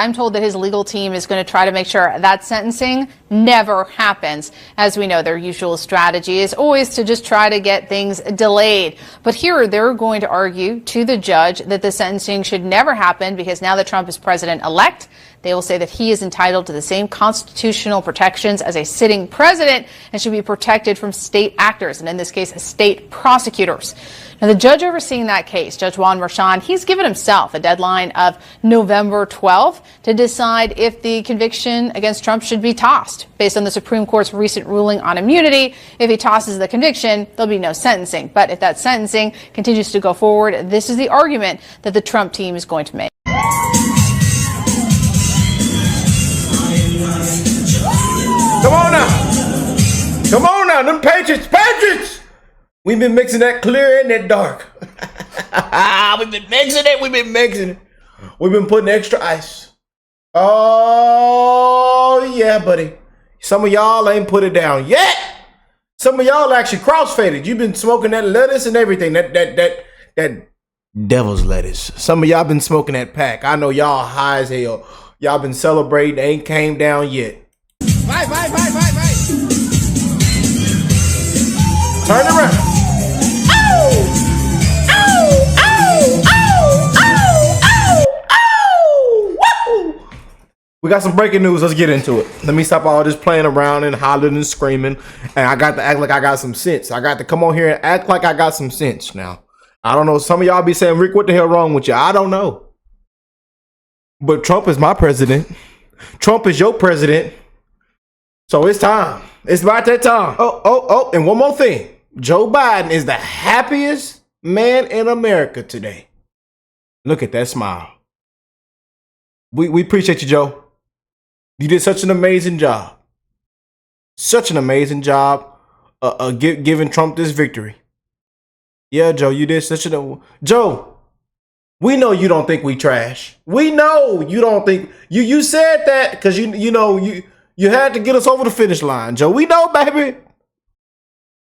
I'm told that his legal team is going to try to make sure that sentencing never happens. As we know, their usual strategy is always to just try to get things delayed. But here they're going to argue to the judge that the sentencing should never happen because now that Trump is president-elect, they will say that he is entitled to the same constitutional protections as a sitting president and should be protected from state actors, and in this case, state prosecutors. Now, the judge overseeing that case, Judge Juan Merchan, he's given himself a deadline of November 12th to decide if the conviction against Trump should be tossed. Based on the Supreme Court's recent ruling on immunity, if he tosses the conviction, there'll be no sentencing. But if that sentencing continues to go forward, this is the argument that the Trump team is going to make. Come on now. Come on now. Them Patriots. We've been mixing that clear and that dark. We've been mixing it. We've been putting extra ice. Oh, yeah, buddy. Some of y'all ain't put it down yet. Some of y'all actually crossfaded. You've been smoking that lettuce and everything. That devil's lettuce. Some of y'all been smoking that pack. I know y'all high as hell. Y'all been celebrating. Ain't came down yet. Fight. Turn around. We got some breaking news. Let's get into it. Let me stop all this playing around and hollering and screaming. And I got to act like I got some sense. I got to come on here and act like I got some sense now. I don't know. Some of y'all be saying, Rick, what the hell wrong with you? I don't know. But Trump is my president. Trump is your president. So it's time. It's about that time. Oh, and one more thing. Joe Biden is the happiest man in America today. Look at that smile. We appreciate you, Joe. You did such an amazing job. Such an amazing job giving Trump this victory. Yeah, Joe, you did such an... Joe, we know you don't think we trash. We know you don't think... You said that because you had to get us over the finish line, Joe. We know, baby.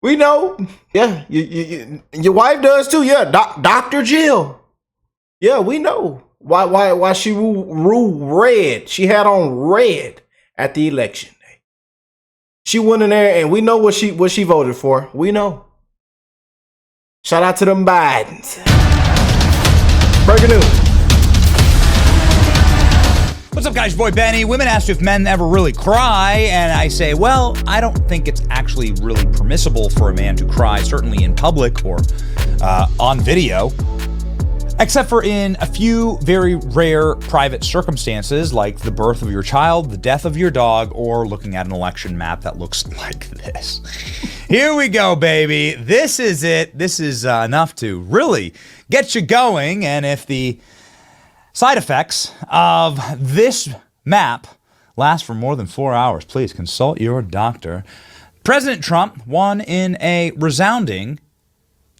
We know. Yeah, your wife does too. Yeah, Dr. Jill. Yeah, we know. Why she ruled red. She had on red at the election day. She went in there and we know what she voted for. We know. Shout out to them Bidens. Breaking news. What's up, guys? Your boy Benny. Women asked if men ever really cry, and I say, well, I don't think it's actually really permissible for a man to cry, certainly in public or on video. Except for in a few very rare private circumstances, like the birth of your child, the death of your dog, or looking at an election map that looks like this. Here we go, baby. This is it. This is enough to really get you going. And if the side effects of this map last for more than 4 hours, please consult your doctor. President Trump won in a resounding,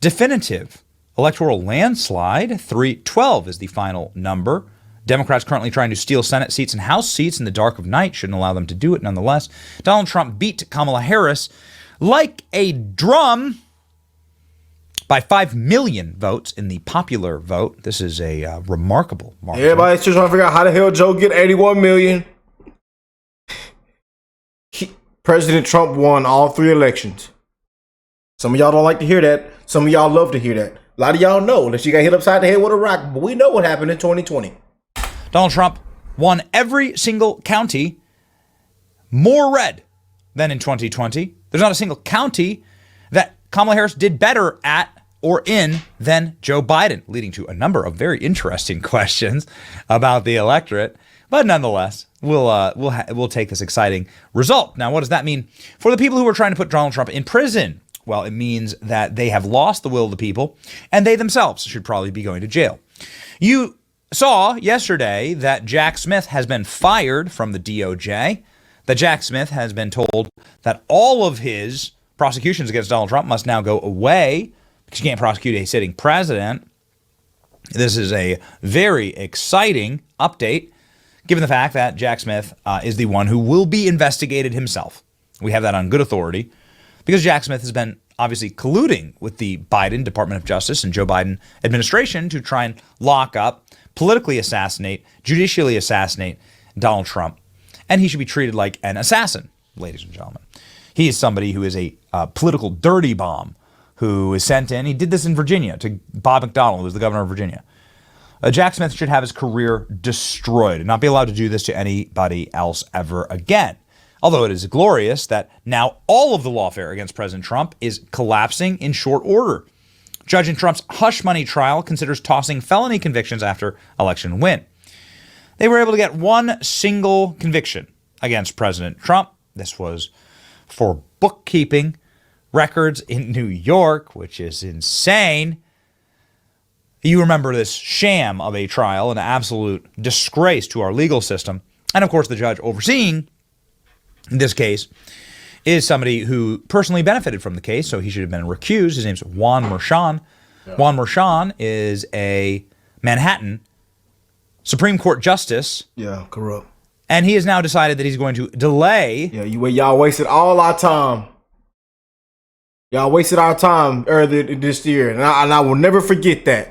definitive electoral landslide. 312 is the final number. Democrats currently trying to steal Senate seats and House seats in the dark of night. Shouldn't allow them to do it nonetheless. Donald Trump beat Kamala Harris like a drum by 5 million votes in the popular vote. This is a remarkable margin. Everybody's just trying to figure out how the hell Joe get 81 million. President Trump won all 3 elections. Some of y'all don't like to hear that. Some of y'all love to hear that. A lot of y'all know that she got hit upside the head with a rock, but we know what happened in 2020. Donald Trump won every single county more red than in 2020. There's not a single county that Kamala Harris did better at or in than Joe Biden, leading to a number of very interesting questions about the electorate. But nonetheless, we'll take this exciting result. Now, what does that mean for the people who are trying to put Donald Trump in prison? Well, it means that they have lost the will of the people, and they themselves should probably be going to jail. You saw yesterday that Jack Smith has been fired from the DOJ, that Jack Smith has been told that all of his prosecutions against Donald Trump must now go away because you can't prosecute a sitting president. This is a very exciting update, given the fact that Jack Smith is the one who will be investigated himself. We have that on good authority, because Jack Smith has been obviously colluding with the Biden Department of Justice and Joe Biden administration to try and lock up politically assassinate, judicially assassinate Donald Trump. And he should be treated like an assassin, ladies and gentlemen. He is somebody who is a political dirty bomb who is sent in. He did this in Virginia to Bob McDonnell, who was the governor of Virginia. Jack Smith should have his career destroyed and not be allowed to do this to anybody else ever again. Although it is glorious that now all of the lawfare against President Trump is collapsing in short order. Judge in Trump's hush money trial considers tossing felony convictions after election win. They were able to get one single conviction against President Trump. This was for bookkeeping records in New York, which is insane. You remember this sham of a trial, an absolute disgrace to our legal system. And of course, the judge overseeing this case is somebody who personally benefited from the case, so he should have been recused. His name's Juan Merchan. Yeah. Juan Merchan is a Manhattan Supreme Court justice. Yeah, corrupt. And he has now decided that he's going to delay. Yeah, y'all wasted all our time. Y'all wasted our time earlier this year, and I will never forget that.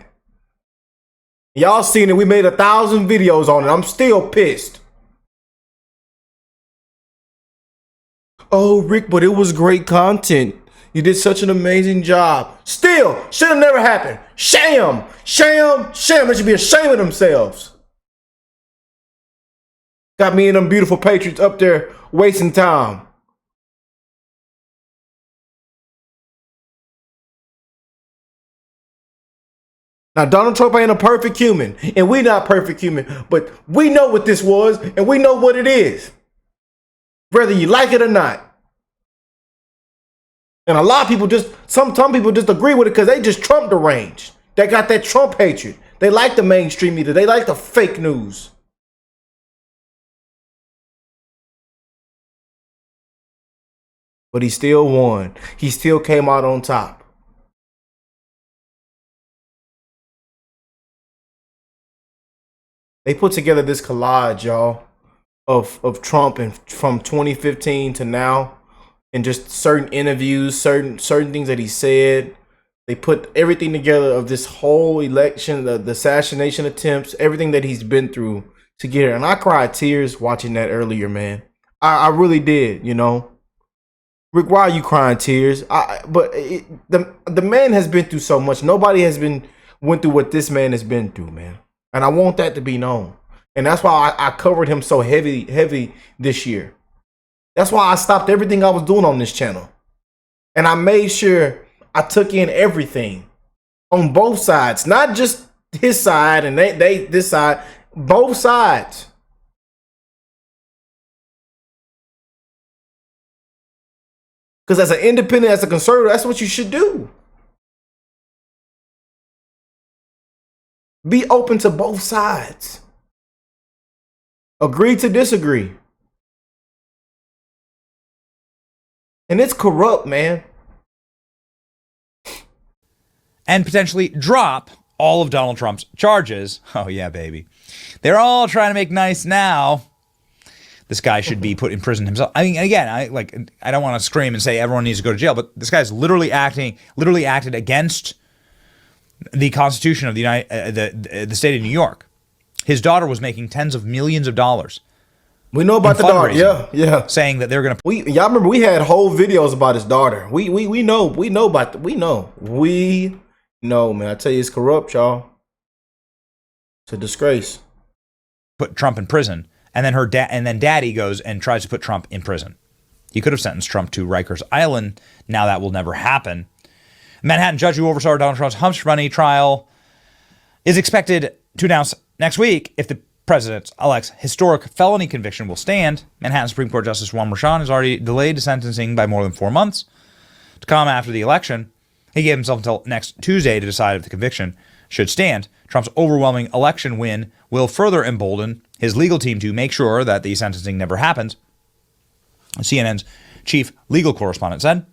Y'all seen it. We made 1,000 videos on it. I'm still pissed. Oh, Rick, but it was great content. You did such an amazing job. Still, should have never happened. Sham, sham, sham. They should be ashamed of themselves. Got me and them beautiful patriots up there wasting time. Now, Donald Trump ain't a perfect human, and we not perfect human, but we know what this was, and we know what it is, whether you like it or not. And a lot of people some people just agree with it because they just Trump deranged. They got that Trump hatred. They like the mainstream media. They like the fake news. But he still won. He still came out on top. They put together this collage, y'all, of Trump and from 2015 to now, and just certain interviews, certain things that he said. They put everything together of this whole election, the assassination attempts, everything that he's been through to get here. And I cried tears watching that earlier, man. I really did, you know. Rick, why are you crying tears? The man has been through so much. Nobody has went through what this man has been through, man. And I want that to be known. And that's why I covered him so heavy this year. That's why I stopped everything I was doing on this channel. And I made sure I took in everything on both sides, not just his side and they this side, both sides. Because as an independent, as a conservative, that's what you should do. Be open to both sides. Agree to disagree. And it's corrupt, man. And potentially drop all of Donald Trump's charges. Oh, yeah, baby. They're all trying to make nice now. This guy should be put in prison himself. I mean, again, I don't want to scream and say everyone needs to go to jail, but this guy's literally acted against the Constitution of the state of New York. His daughter was making tens of millions of dollars. We know about the daughter, yeah. Saying that they're going to. Y'all remember we had whole videos about his daughter. We know, man. I tell you, it's corrupt, y'all. It's a disgrace. Put Trump in prison, and then daddy goes and tries to put Trump in prison. He could have sentenced Trump to Rikers Island. Now that will never happen. Manhattan judge who oversaw Donald Trump's hush money trial is expected to announce next week if the president-elect's historic felony conviction will stand. Manhattan Supreme Court Justice Juan Merchan has already delayed sentencing by more than 4 months to come after the election. He gave himself until next Tuesday to decide if the conviction should stand. Trump's overwhelming election win will further embolden his legal team to make sure that the sentencing never happens, CNN's chief legal correspondent said.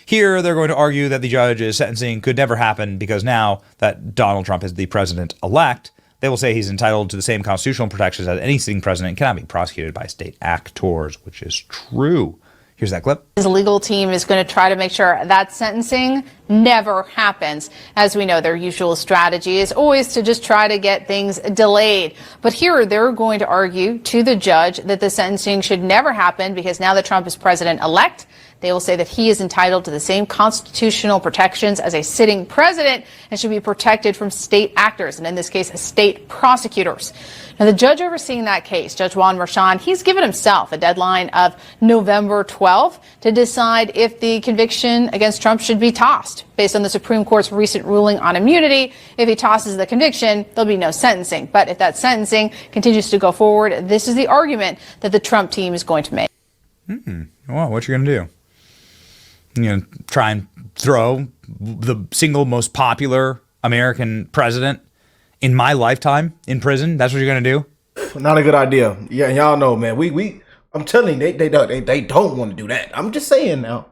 Here, they're going to argue that the judge's sentencing could never happen because now that Donald Trump is the president-elect, they will say he's entitled to the same constitutional protections as any sitting president and cannot be prosecuted by state actors, which is true. Here's that clip. His legal team is going to try to make sure that sentencing never happens. As we know, their usual strategy is always to just try to get things delayed. But here they're going to argue to the judge that the sentencing should never happen because now that Trump is president-elect, they will say that he is entitled to the same constitutional protections as a sitting president and should be protected from state actors, and in this case, state prosecutors. Now, the judge overseeing that case, Judge Juan Merchan, he's given himself a deadline of November 12th to decide if the conviction against Trump should be tossed. Based on the Supreme Court's recent ruling on immunity, if he tosses the conviction, there'll be no sentencing. But if that sentencing continues to go forward, this is the argument that the Trump team is going to make. Well, what you going to do? Try and throw the single most popular American president in my lifetime in prison? That's what you're going to do? Not a good idea. Yeah, y'all know, man. I'm telling you, they don't want to do that. I'm just saying now.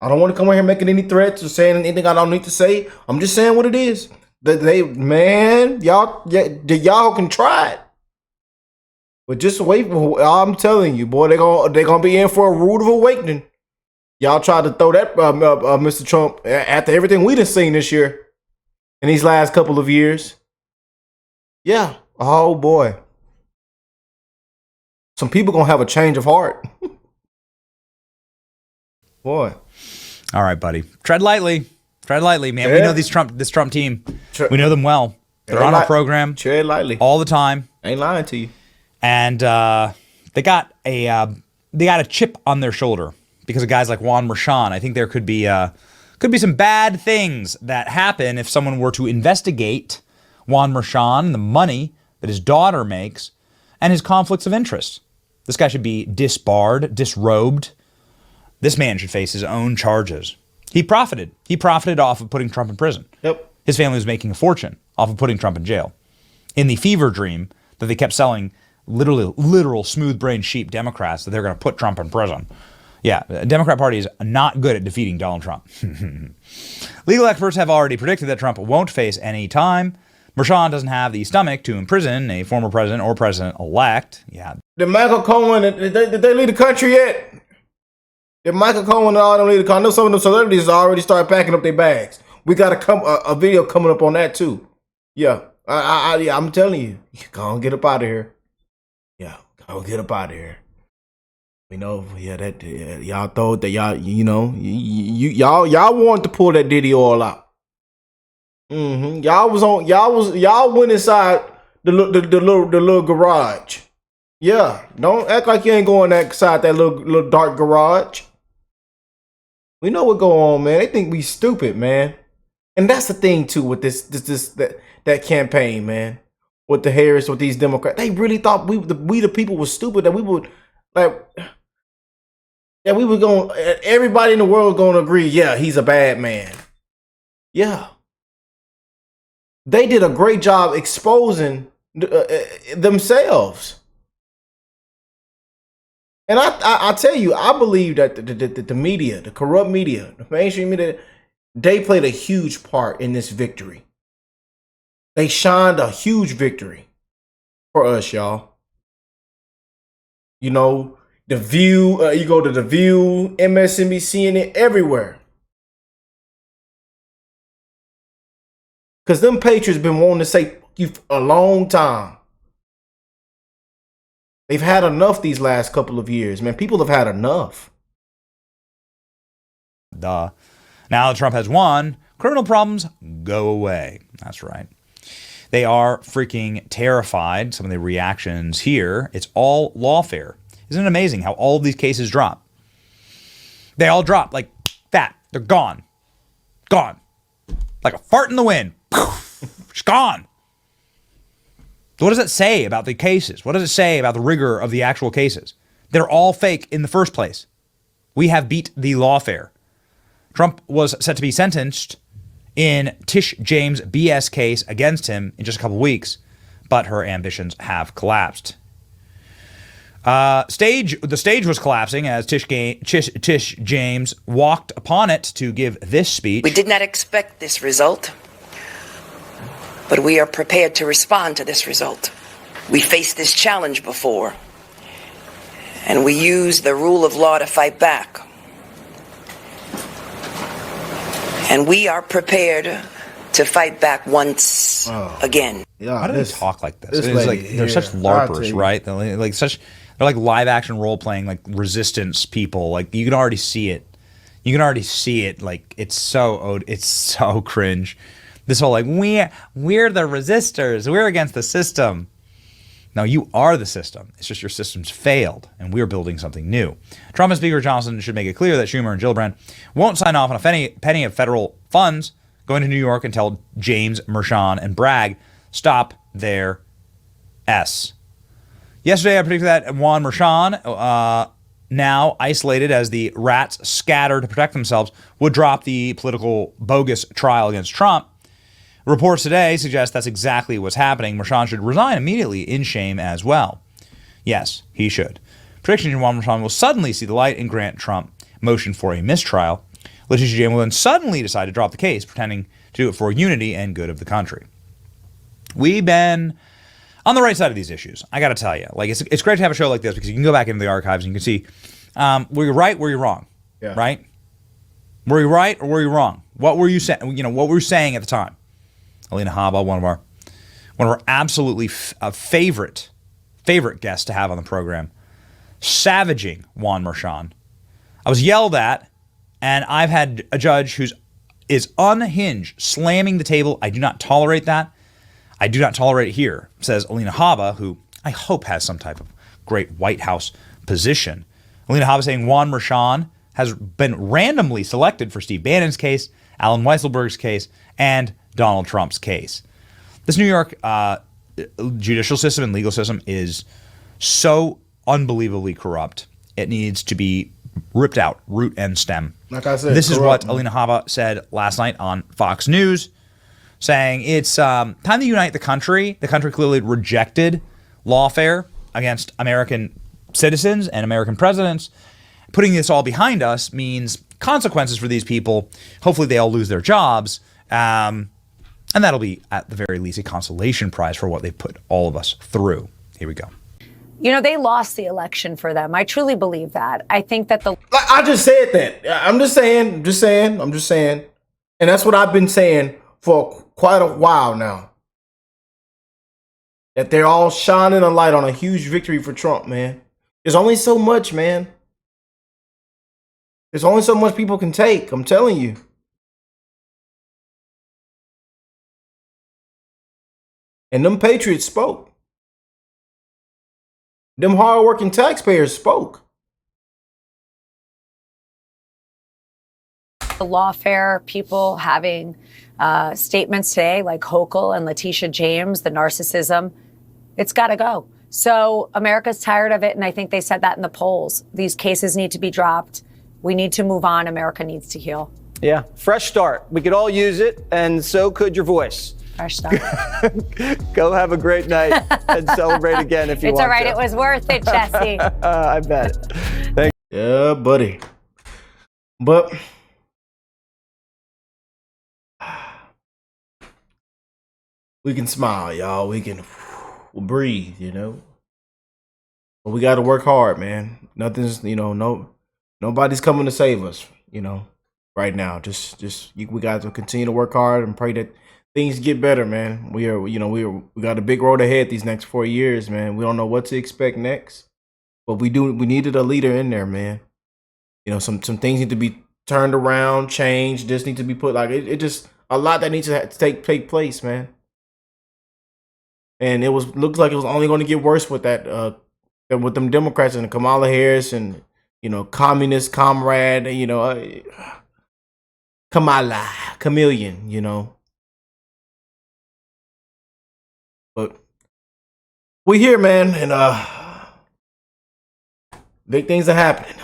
I don't want to come in here making any threats or saying anything I don't need to say. I'm just saying what it is. Y'all can try it. But just wait. I'm telling you, boy, they're gonna be in for a rude awakening. Y'all tried to throw that Mr. Trump after everything we done seen this year in these last couple of years. Yeah. Oh boy. Some people gonna have a change of heart. Boy. All right, buddy. Tread lightly. Tread lightly, man. Yeah. We know this Trump team. We know them well. They're on our program. Tread lightly. All the time. Ain't lying to you. And they got a chip on their shoulder because of guys like Juan Merchan. I think there could be some bad things that happen if someone were to investigate Juan Merchan, the money that his daughter makes, and his conflicts of interest. This guy should be disbarred, disrobed. This man should face his own charges. He profited. He profited off of putting Trump in prison. Yep. His family was making a fortune off of putting Trump in jail. In the fever dream that they kept selling literal smooth-brained sheep Democrats that they're going to put Trump in prison. Yeah, the Democrat Party is not good at defeating Donald Trump. Legal experts have already predicted that Trump won't face any time. Merchan doesn't have the stomach to imprison a former president or president-elect. Yeah. Did Michael Cohen, did they leave the country yet? Did Michael Cohen and all them leave the country? I know some of them celebrities already started packing up their bags. We got a video coming up on that too. Yeah, I'm telling you, go on, get up out of here. Yeah, go on, get up out of here. You know, y'all thought that y'all wanted to pull that Diddy oil out. Y'all went inside the little garage. Yeah, don't act like you ain't going inside that little dark garage. We know what go on, man. They think we stupid, man. And that's the thing too with that campaign, man. With the Harris, with these Democrats, they really thought we the people were stupid, that we would we were going. Everybody in the world going to agree. Yeah, he's a bad man. Yeah, they did a great job exposing themselves. And I tell you, I believe that the media, the corrupt media, the mainstream media, they played a huge part in this victory. They shined a huge victory for us, y'all. You know, The View, you go to The View, MSNBC, and everywhere. Because them patriots been wanting to say fuck you for a long time. They've had enough these last couple of years, man. People have had enough. Duh. Now that Trump has won, criminal problems go away. That's right. They are freaking terrified. Some of the reactions here. It's all lawfare. Isn't it amazing how all of these cases drop? They all drop like that. They're gone. Gone. Like a fart in the wind. It's gone. What does that say about the cases? What does it say about the rigor of the actual cases? They're all fake in the first place. We have beat the lawfare. Trump was set to be sentenced in Tish James' BS case against him in just a couple weeks, but her ambitions have collapsed. The stage was collapsing as Tish James walked upon it to give this speech. We did not expect this result, but we are prepared to respond to this result. We faced this challenge before, and we use the rule of law to fight back. And we are prepared to fight back once again. Yeah, How do they talk like this? this It's like lady they're here, such I'll tell larpers, you. right? They're like live action role playing, like resistance people. Like you can already see it. You can already see it. Like it's so cringe. This whole like we're the resistors. We're against the system. No, you are the system. It's just your system's failed, and we're building something new. Trump and Speaker Johnson should make it clear that Schumer and Gillibrand won't sign off on a penny of federal funds going to New York until James, Merchan, and Bragg stop their S. Yesterday, I predicted that Juan Merchan, now isolated as the rats scatter to protect themselves, would drop the political bogus trial against Trump. Reports today suggest that's exactly what's happening. Merchan should resign immediately in shame as well. Yes, he should. Prediction Juan Merchan will suddenly see the light and grant Trump motion for a mistrial. Letitia James will then suddenly decide to drop the case, pretending to do it for unity and good of the country. We've been on the right side of these issues. I got to tell you, like it's great to have a show like this because you can go back into the archives and you can see were you right, were you wrong, right? Were you right or were you wrong? What were you saying? You know, what were you saying at the time? Alina Habba, one of our absolutely favorite guests to have on the program, savaging Juan Merchan. I was yelled at, and I've had a judge is unhinged, slamming the table. I do not tolerate that. I do not tolerate it here, says Alina Habba, who I hope has some type of great White House position. Alina Habba saying Juan Merchan has been randomly selected for Steve Bannon's case, Alan Weisselberg's case, and Donald Trump's case. This New York judicial system and legal system is so unbelievably corrupt. It needs to be ripped out, root and stem. Like I said, this is corrupt, what Alina Habba said last night on Fox News, saying it's time to unite the country. The country clearly rejected lawfare against American citizens and American presidents. Putting this all behind us means consequences for these people. Hopefully they all lose their jobs. And that'll be, at the very least, a consolation prize for what they put all of us through. Here we go. You know, they lost the election for them. I truly believe that. I think that I just said that. I'm just saying. And that's what I've been saying for quite a while now. That they're all shining a light on a huge victory for Trump, man. There's only so much, man. There's only so much people can take. I'm telling you. And them patriots spoke. Them hardworking taxpayers spoke. the lawfare people having statements today like Hochul and Letitia James, the narcissism, it's got to go. So America's tired of it, and I think they said that in the polls. These cases need to be dropped. We need to move on. America needs to heal. Yeah, fresh start. We could all use it, and so could your voice. Fresh start. Go have a great night and celebrate again if you want to. It's all right. It was worth it, Jesse. I bet. Thank you. Yeah, buddy. But we can smile, y'all. We'll breathe, you know. But we got to work hard, man. Nothing's, nobody's coming to save us, right now. We got to continue to work hard and pray that things get better, man. We got a big road ahead these next 4 years, man. We don't know what to expect next, but we needed a leader in there, man. Some things need to be turned around, changed. This needs to be put it just a lot that needs to take place, man. And looks like it was only going to get worse with that, with them Democrats and Kamala Harris and communist comrade, Kamala, chameleon, But we here, man, and big things are happening,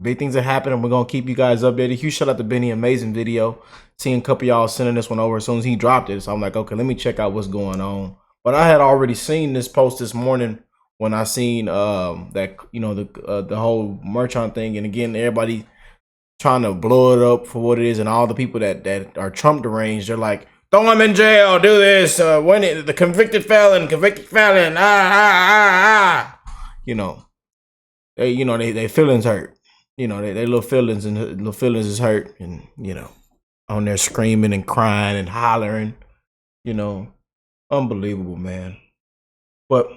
Big things are happening. We're gonna keep you guys updated. Huge shout out to Benny, amazing video. Seeing a couple of y'all sending this one over as soon as he dropped it. So I'm like, okay, let me check out what's going on. But I had already seen this post this morning when I seen that the whole Merchan thing, and again everybody trying to blow it up for what it is, and all the people that are Trump deranged, they're like, throw him in jail, do this, the convicted felon, they, you know, they feelings hurt. You know, they little feelings is hurt, and you know, on there screaming and crying and hollering. You know, unbelievable, man. But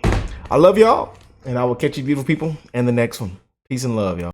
I love y'all, and I will catch you beautiful people in the next one. Peace and love, y'all.